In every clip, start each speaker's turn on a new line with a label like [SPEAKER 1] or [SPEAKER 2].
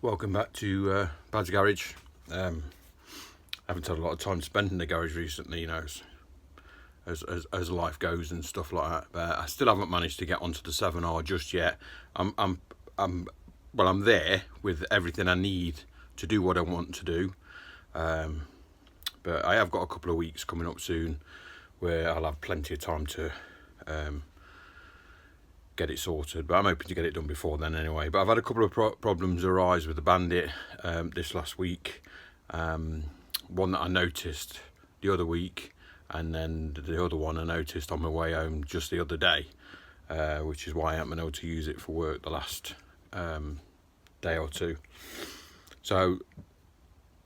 [SPEAKER 1] Welcome back to Bad's Garage. I haven't had a lot of time to spend in the garage recently, you know, as life goes and stuff like that. But I still haven't managed to get onto the 7R just yet. I'm there with everything I need to do what I want to do. But I have got a couple of weeks coming up soon where I'll have plenty of time to get it sorted, but I'm hoping to get it done before then anyway. But I've had a couple of problems arise with the Bandit this last week. One that I noticed the other week, and then the other one I noticed on my way home just the other day, which is why I haven't been able to use it for work the last day or two. So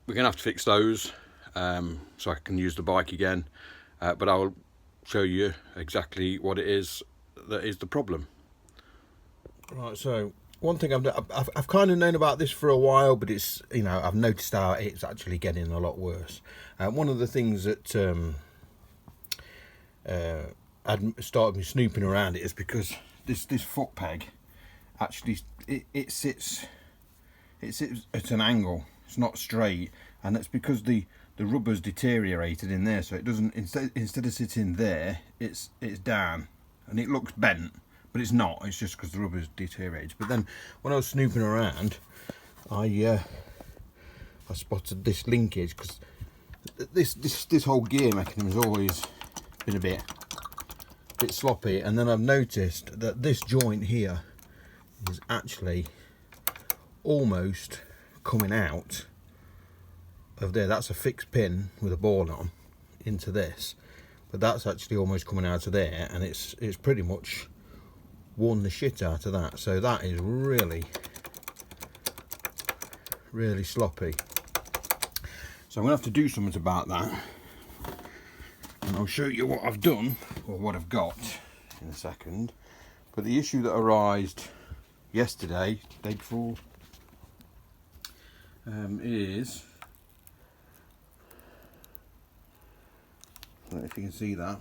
[SPEAKER 1] we're going to have to fix those so I can use the bike again, but I'll show you exactly what it is that is the problem.
[SPEAKER 2] Right, so one thing I've kind of known about this for a while, but it's, you know, I've noticed how it's actually getting a lot worse. One of the things that had started me snooping around it is because this foot peg actually it sits at an angle. It's not straight, and that's because the rubber's deteriorated in there, so it doesn't, instead of sitting there, it's down, and it looks bent. But it's not, it's just because the rubber's deteriorated. But then when I was snooping around, I spotted this linkage, because this whole gear mechanism has always been a bit sloppy. And then I've noticed that this joint here is actually almost coming out of there. That's a fixed pin with a ball on into this, but that's actually almost coming out of there, and it's pretty much worn the shit out of that. So that is really sloppy. So I'm gonna have to do something about that, and I'll show you what I've done, or what I've got, in a second. But the issue that arose yesterday, day before, is, I don't know if you can see that.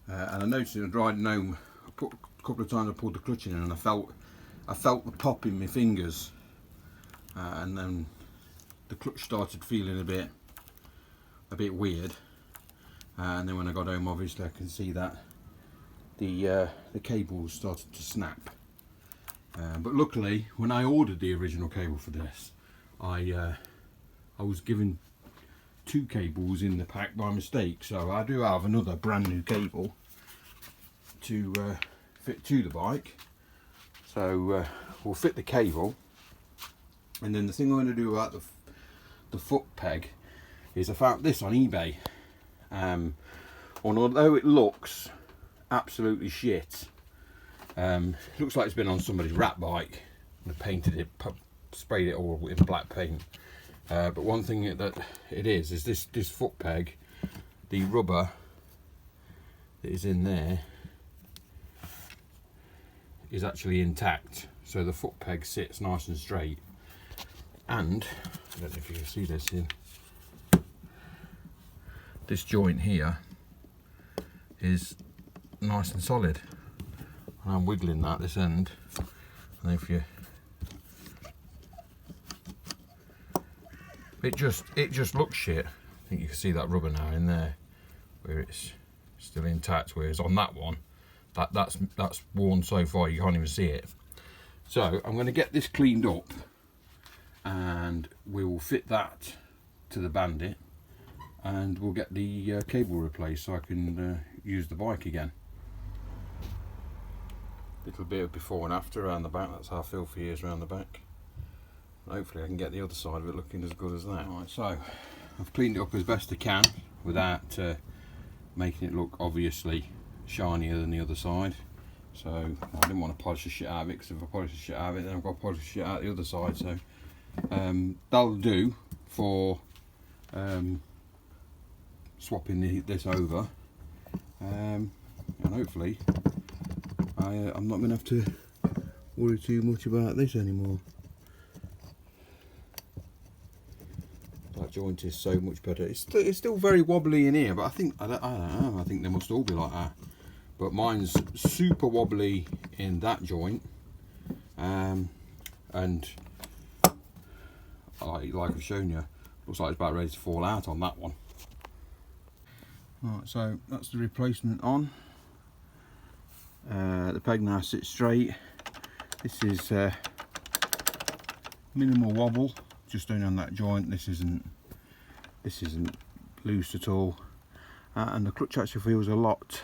[SPEAKER 2] And I noticed it riding home, a couple of times I pulled the clutch in, and I felt the pop in my fingers, and then the clutch started feeling a bit weird, and then when I got home, obviously I can see that the cable started to snap. But luckily, when I ordered the original cable for this, I was given 2 cables in the pack by mistake, so I do have another brand new cable to fit to the bike. So we'll fit the cable, and then the thing I'm going to do about the foot peg is I found this on eBay, and although it looks absolutely shit, it looks like it's been on somebody's rat bike and they painted it, sprayed it all in black paint. But one thing that it is this foot peg, the rubber that is in there is actually intact, so the foot peg sits nice and straight. And I don't know if you can see this in this joint here is nice and solid, and I'm wiggling that this end, and if you it just looks shit. I think you can see that rubber now in there where it's still intact, whereas on that one that's worn so far you can't even see it. So I'm going to get this cleaned up, and we will fit that to the Bandit, and we'll get the cable replaced so I can use the bike again. Little bit of before and after around the back. That's how filthy it is around the back. Hopefully I can get the other side of it looking as good as that. Right, so I've cleaned it up as best I can without making it look obviously shinier than the other side. So I didn't want to polish the shit out of it, because if I polish the shit out of it, then I've got to polish the shit out of the other side. So that'll do for swapping this over, and hopefully I'm not going to have to worry too much about this anymore. That joint is so much better. It's still very wobbly in here, but I don't know. I think they must all be like that. But mine's super wobbly in that joint, and like I've shown you, looks like it's about ready to fall out on that one. Right, so that's the replacement on. The peg now sits straight. This is minimal wobble, just only on that joint. This isn't loose at all, and the clutch actually feels a lot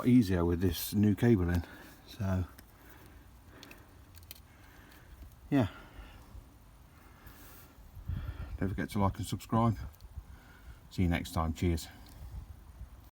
[SPEAKER 2] easier with this new cabling. So yeah, don't forget to like and subscribe. See you next time. Cheers.